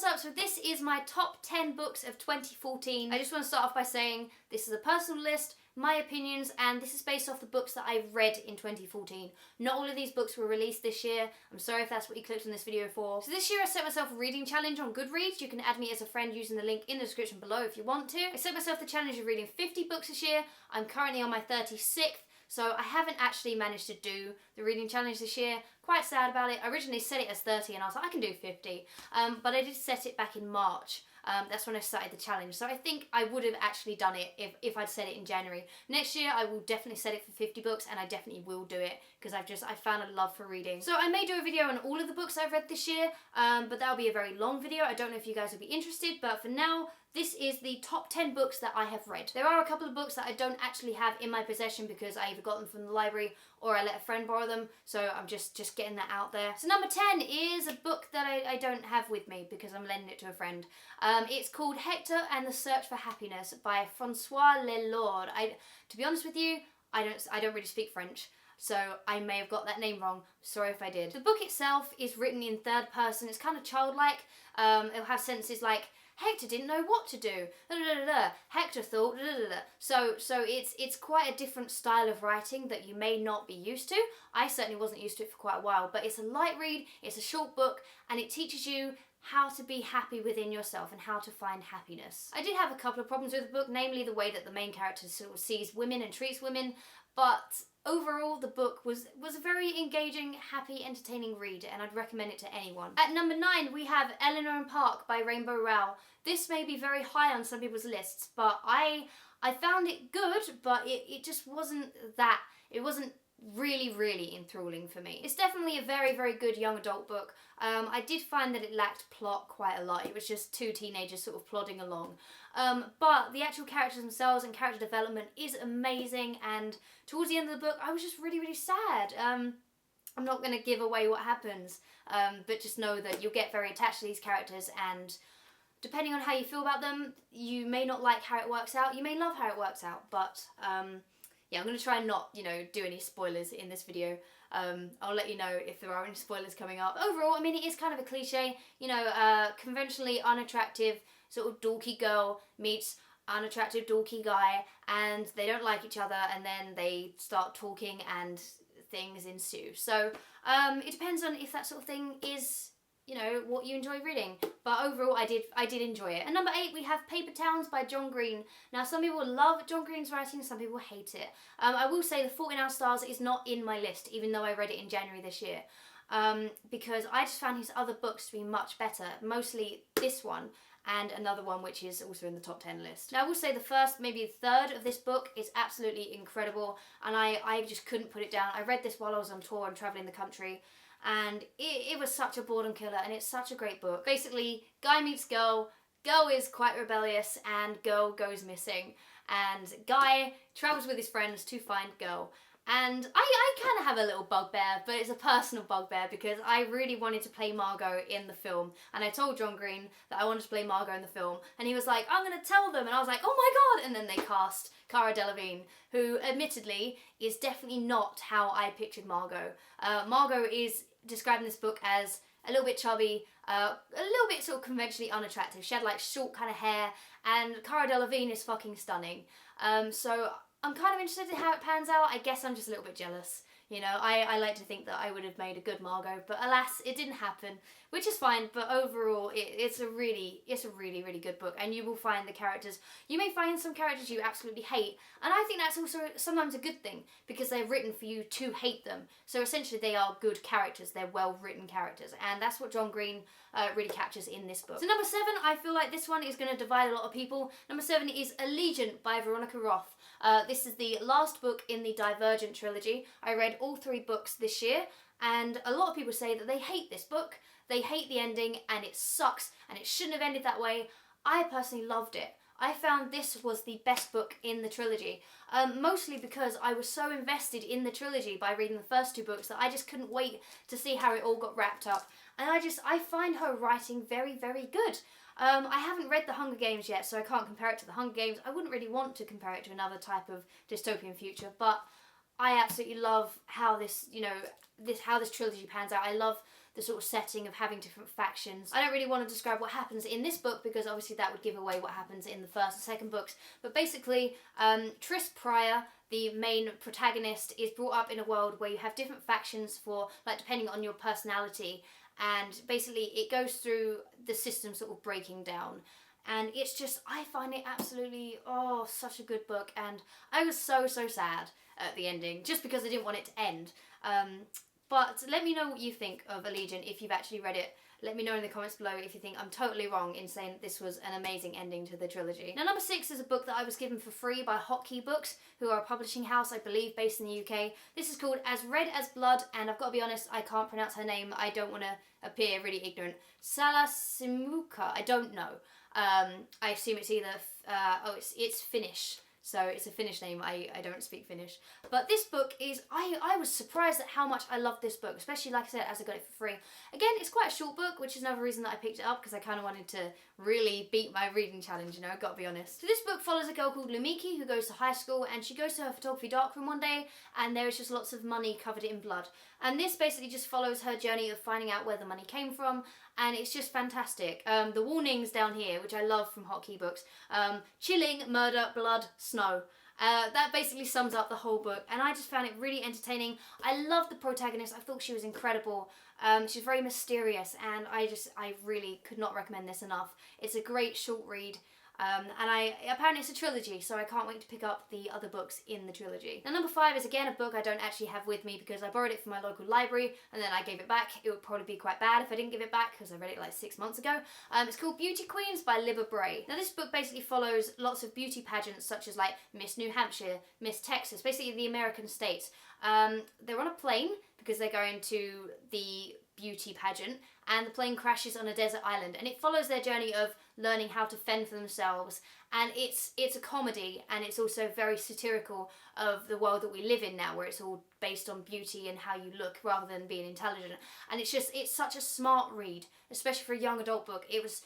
what's up? So this is my top 10 books of 2014. I just want to start off by saying this is a personal list, my opinions, and this is based off the books that I've read in 2014. Not all of these books were released this year. I'm sorry if that's what you clicked on this video for. So this year I set myself a reading challenge on GOODREADS. You can add me as a friend using the link in the description below if you want to. I set myself the challenge of reading 50 books this year. I'm currently on my 36th. So I haven't actually managed to do the reading challenge this year. Quite sad about it. I originally set it as 30 and I was like, I can do 50. But I did set it back in March. That's when I started the challenge. So I think I would have actually done it if I'd set it in January. Next year I will definitely set it for 50 books and I definitely will do it because I found a love for reading. So I may do a video on all of the books I've read this year, but that'll be a very long video. I don't know if you guys would be interested, but for now, this is the top 10 books that I have read. There are a couple of books that I don't actually have in my possession because I either got them from the library or I let a friend borrow them, so I'm just getting that out there. So number 10 is a book that I don't have with me because I'm lending it to a friend. It's called Hector and the Search for Happiness by Francois Lelord. To be honest with you, I don't really speak French, so I may have got that name wrong. Sorry if I did. The book itself is written in third person. It's kind of childlike. It'll have sentences like, Hector didn't know what to do. Hector thought. So it's quite a different style of writing that you may not be used to. I certainly wasn't used to it for quite a while, but it's a light read, it's a short book, and it teaches you how to be happy within yourself and how to find happiness. I did have a couple of problems with the book, namely the way that the main character sort of sees women and treats women, but overall the book was a very engaging, happy, entertaining read, and I'd recommend it to anyone. At number 9 we have Eleanor and Park by Rainbow Rowell. This may be very high on some people's lists, but I found it good, but it just wasn't that. It wasn't really enthralling for me. It's definitely a very good young adult book. I did find that it lacked plot quite a lot. It was just two teenagers sort of plodding along. But the actual characters themselves and character development is amazing, and towards the end of the book I was just really sad. I'm not going to give away what happens, but just know that you'll get very attached to these characters, and depending on how you feel about them, you may not like how it works out, you may love how it works out, but yeah, I'm going to try and not, do any spoilers in this video. I'll let you know if there are any spoilers coming up. Overall, I mean, it is kind of a cliche, conventionally unattractive sort of dorky girl meets unattractive dorky guy, and they don't like each other, and then they start talking and things ensue. So it depends on if that sort of thing is, what you enjoy reading. But overall, I did enjoy it. And number 8, we have Paper Towns by John Green. Now, some people love John Green's writing, some people hate it. I will say The Fault in Our Stars is not in my list, even though I read it in January this year. Because I just found his other books to be much better. Mostly this one, and another one which is also in the top 10 list. Now, I will say the first, maybe the third of this book is absolutely incredible, and I just couldn't put it down. I read this while I was on tour and travelling the country, and it was such a boredom killer, and it's such a great book. Basically, guy meets girl, girl is quite rebellious, and girl goes missing, and guy travels with his friends to find girl. And I kind of have a little bugbear, but it's a personal bugbear because I really wanted to play Margot in the film. And I told John Green that I wanted to play Margot in the film. And he was like, I'm going to tell them. And I was like, oh my God. And then they cast Cara Delevingne, who admittedly is definitely not how I pictured Margot. Margot is described in this book as a little bit chubby, a little bit sort of conventionally unattractive. She had like short kind of hair, and Cara Delevingne is fucking stunning. So I'm kind of interested in how it pans out. I guess I'm just a little bit jealous. I like to think that I would have made a good Margot, but alas, it didn't happen, which is fine. But overall, it's a really good book, and you will find the characters. You may find some characters you absolutely hate, and I think that's also sometimes a good thing because they're written for you to hate them. So essentially, they are good characters. They're well-written characters, and that's what John Green really captures in this book. So number 7, I feel like this one is going to divide a lot of people. Number 7 is Allegiant by Veronica Roth. This is the last book in the Divergent trilogy. I read all 3 books this year, and a lot of people say that they hate this book. They hate the ending, and it sucks, and it shouldn't have ended that way. I personally loved it. I found this was the best book in the trilogy, mostly because I was so invested in the trilogy by reading the first 2 books that I just couldn't wait to see how it all got wrapped up. And I find her writing very good. I haven't read The Hunger Games yet, so I can't compare it to The Hunger Games. I wouldn't really want to compare it to another type of dystopian future, but I absolutely love how this, how this trilogy pans out. I love the sort of setting of having different factions. I don't really want to describe what happens in this book because obviously that would give away what happens in the first and second books. But basically, Tris Prior, the main protagonist, is brought up in a world where you have different factions for, like, depending on your personality, and basically it goes through the system sort of breaking down. And it's just, I find it absolutely, such a good book, and I was so sad at the ending, just because I didn't want it to end. But let me know what you think of Allegiant if you've actually read it. Let me know in the comments below if you think I'm totally wrong in saying that this was an amazing ending to the trilogy. Now, number 6 is a book that I was given for free by Hotkey Books, who are a publishing house, I believe, based in the UK. This is called As Red as Blood, and I've got to be honest, I can't pronounce her name. I don't want to appear really ignorant. Salla Simukka, I don't know. I assume it's either, it's Finnish. So it's a Finnish name, I don't speak Finnish. But this book is, I was surprised at how much I loved this book, especially, like I said, as I got it for free. Again, it's quite a short book, which is another reason that I picked it up, because I kind of wanted to really beat my reading challenge, you know, gotta be honest. So this book follows a girl called Lumiki who goes to high school, and she goes to her photography darkroom one day, and there is just lots of money covered in blood. And this basically just follows her journey of finding out where the money came from, and it's just fantastic. The warnings down here, which I love from Hotkey Books, chilling, murder, blood, snow. That basically sums up the whole book, and I just found it really entertaining. I loved the protagonist. I thought she was incredible. She's very mysterious, and I really could not recommend this enough. It's a great short read. And apparently it's a trilogy, so I can't wait to pick up the other books in the trilogy. Now, number 5 is again a book I don't actually have with me because I borrowed it from my local library and then I gave it back. It would probably be quite bad if I didn't give it back because I read it like 6 months ago. It's called Beauty Queens by Libba Bray. Now, this book basically follows lots of beauty pageants such as like Miss New Hampshire, Miss Texas, basically the American states. They're on a plane because they're going to the beauty pageant, and the plane crashes on a desert island, and it follows their journey of learning how to fend for themselves. And it's a comedy, and it's also very satirical of the world that we live in now, where it's all based on beauty and how you look rather than being intelligent. And it's such a smart read, especially for a young adult book. It was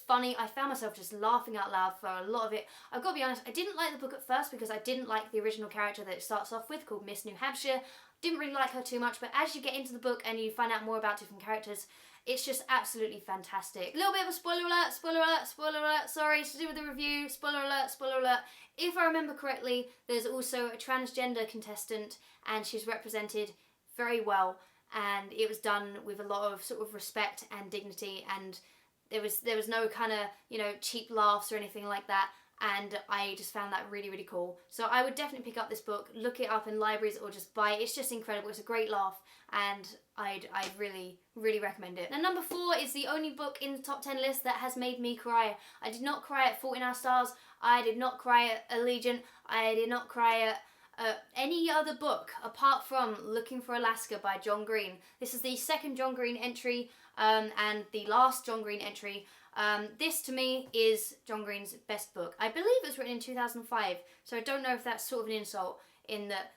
funny. I found myself just laughing out loud for a lot of it. I've got to be honest, I didn't like the book at first because I didn't like the original character that it starts off with, called Miss New Hampshire. Didn't really like her too much, but as you get into the book and you find out more about different characters, it's just absolutely fantastic. A little bit of a spoiler alert, sorry, it's to do with the review, spoiler alert. If I remember correctly, there's also a transgender contestant, and she's represented very well, and it was done with a lot of sort of respect and dignity, and there was no kind of, you know, cheap laughs or anything like that. And I just found that really, really cool. So I would definitely pick up this book, look it up in libraries, or just buy it. It's just incredible. It's a great laugh, and I'd really, really recommend it. Now, number 4 is the only book in the top 10 list that has made me cry. I did not cry at Fault in Our Stars. I did not cry at Allegiant. I did not cry at any other book apart from Looking for Alaska by John Green. This is the second John Green entry, and the last John Green entry. This to me is John Green's best book. I believe it was written in 2005, so I don't know if that's sort of an insult in that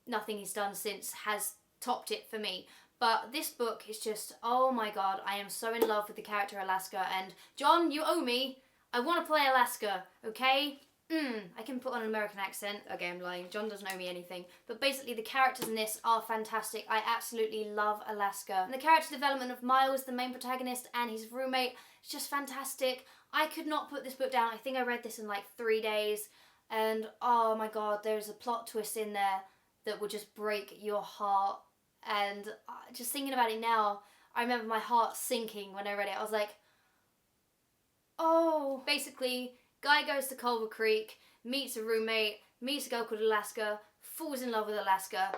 nothing he's done since has topped it for me. But this book is just, oh my god, I am so in love with the character Alaska, and John, you owe me. I want to play Alaska, okay? I can put on an American accent. Okay, I'm lying. John doesn't owe me anything. But basically, the characters in this are fantastic. I absolutely love Alaska. And the character development of Miles, the main protagonist, and his roommate, is just fantastic. I could not put this book down. I think I read this in like 3 days. And oh my god, there's a plot twist in there that would just break your heart. And just thinking about it now, I remember my heart sinking when I read it. I was like, oh. Basically, guy goes to Culver Creek, meets a roommate, meets a girl called Alaska, falls in love with Alaska,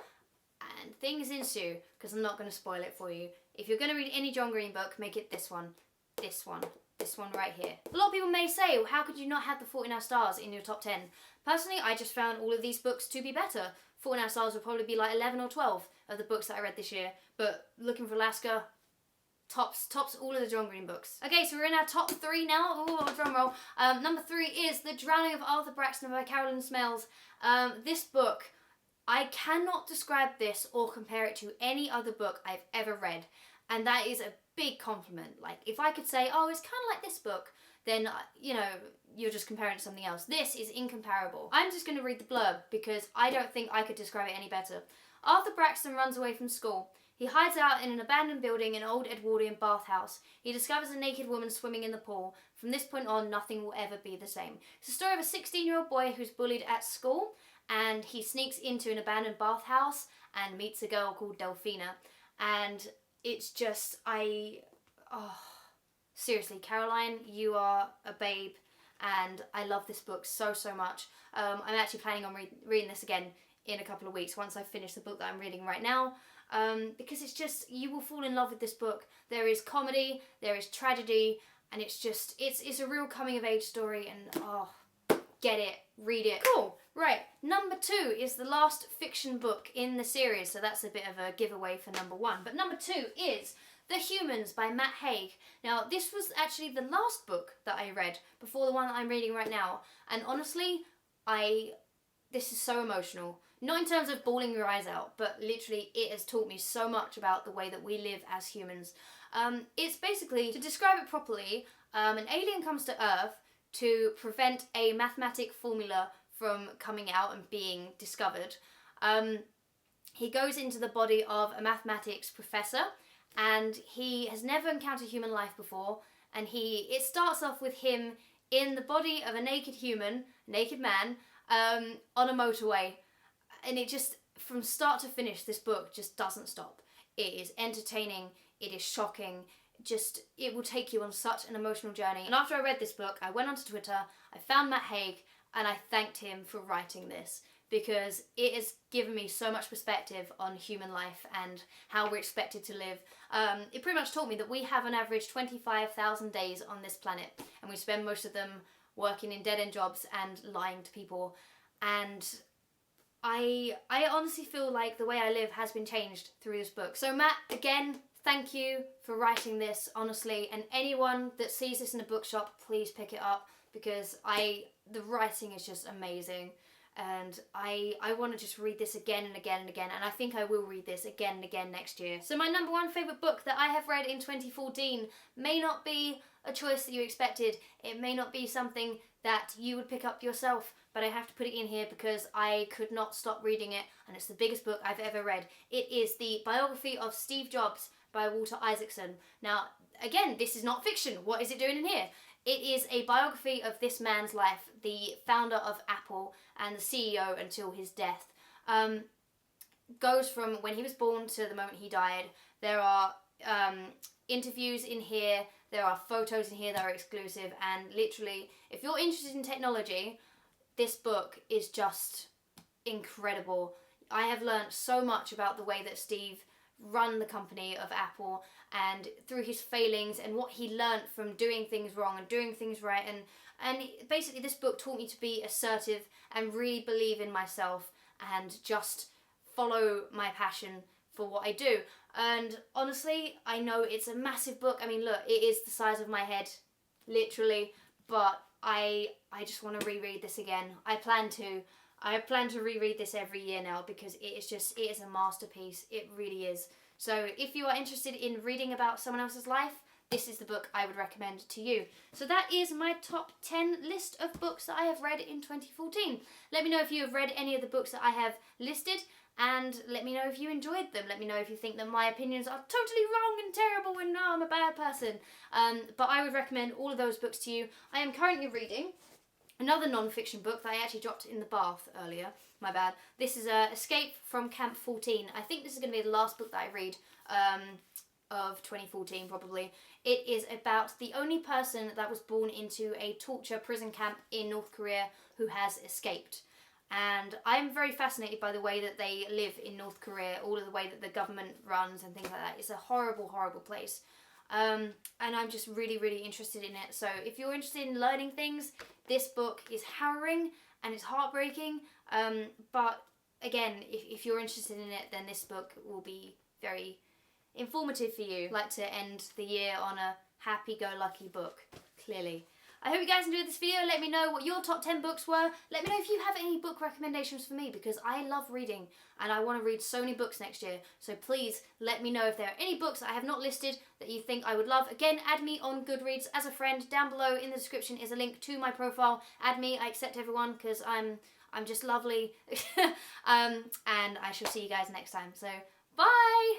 and things ensue, because I'm not going to spoil it for you. If you're going to read any John Green book, make it this one. This one right here. A lot of people may say, well, how could you not have The Fault in Our Stars in your top 10? Personally, I just found all of these books to be better. Fault in Our Stars would probably be like 11 or 12 of the books that I read this year, but Looking for Alaska tops all of the John Green books. Okay, so we're in our top 3 now. Oh, drum roll. Number 3 is The Drowning of Arthur Braxton by Carolyn Smailes. This book, I cannot describe this or compare it to any other book I've ever read, and that is a big compliment. Like, if I could say, oh, it's kind of like this book, then, you know, you're just comparing it to something else. This is incomparable. I'm just going to read the blurb because I don't think I could describe it any better. Arthur Braxton runs away from school. He hides out in an abandoned building in an old Edwardian bathhouse. He discovers a naked woman swimming in the pool. From this point on, nothing will ever be the same. It's the story of a 16-year-old boy who's bullied at school, and he sneaks into an abandoned bathhouse and meets a girl called Delphina. And it's just, seriously, Caroline, you are a babe, and I love this book so, so much. I'm actually planning on reading this again in a couple of weeks once I finish the book that I'm reading right now. Because it's just, you will fall in love with this book. There is comedy, there is tragedy, and it's just, it's a real coming of age story, and get it, read it. Cool, right, number 2 is the last fiction book in the series, so that's a bit of a giveaway for number 1. But number 2 is The Humans by Matt Haig. Now, this was actually the last book that I read before the one that I'm reading right now, and honestly, this is so emotional. Not in terms of bawling your eyes out, but literally it has taught me so much about the way that we live as humans. It's basically, to describe it properly, an alien comes to Earth to prevent a mathematic formula from coming out and being discovered. He goes into the body of a mathematics professor, and he has never encountered human life before, and it starts off with him in the body of a naked man, on a motorway. And it just, from start to finish, this book just doesn't stop. It is entertaining, it is shocking, it will take you on such an emotional journey. And after I read this book, I went onto Twitter, I found Matt Haig, and I thanked him for writing this, because it has given me so much perspective on human life and how we're expected to live. It pretty much taught me that we have on average 25,000 days on this planet, and we spend most of them working in dead-end jobs and lying to people. And I honestly feel like the way I live has been changed through this book. So Matt, again, thank you for writing this, honestly, and anyone that sees this in a bookshop, please pick it up, because the writing is just amazing, and I want to just read this again and again and again, and I think I will read this again and again next year. So my number 1 favourite book that I have read in 2014 may not be a choice that you expected. It may not be something that you would pick up yourself, but I have to put it in here because I could not stop reading it, and it's the biggest book I've ever read. It is the biography of Steve Jobs by Walter Isaacson. Now, again, this is not fiction. What is it doing in here? It is a biography of this man's life, the founder of Apple and the CEO until his death. Goes from when he was born to the moment he died. There are interviews in here, there are photos in here that are exclusive, and literally, if you're interested in technology, this book is just incredible. I have learned so much about the way that Steve run the company of Apple, and through his failings and what he learned from doing things wrong and doing things right, and basically this book taught me to be assertive and really believe in myself and just follow my passion for what I do. And honestly, I know it's a massive book. I mean, look, it is the size of my head, literally, but I just want to reread this again. I plan to reread this every year now, because it is a masterpiece. It really is. So if you are interested in reading about someone else's life, this is the book I would recommend to you. So that is my top 10 list of books that I have read in 2014. Let me know if you have read any of the books that I have listed, and let me know if you enjoyed them. Let me know if you think that my opinions are totally wrong and terrible and I'm a bad person. But I would recommend all of those books to you. I am currently reading another non-fiction book that I actually dropped in the bath earlier. My bad. This is Escape from Camp 14. I think this is going to be the last book that I read of 2014, probably. It is about the only person that was born into a torture prison camp in North Korea who has escaped. And I'm very fascinated by the way that they live in North Korea, all of the way that the government runs and things like that. It's a horrible, horrible place. And I'm just really, really interested in it. So if you're interested in learning things, this book is harrowing and it's heartbreaking. But again, if you're interested in it, then this book will be very informative for you. I'd like to end the year on a happy-go-lucky book, clearly. I hope you guys enjoyed this video. Let me know what your top 10 books were. Let me know if you have any book recommendations for me, because I love reading and I want to read so many books next year. So please let me know if there are any books that I have not listed that you think I would love. Again, add me on Goodreads as a friend. Down below in the description is a link to my profile. Add me. I accept everyone because I'm just lovely. And I shall see you guys next time. So bye!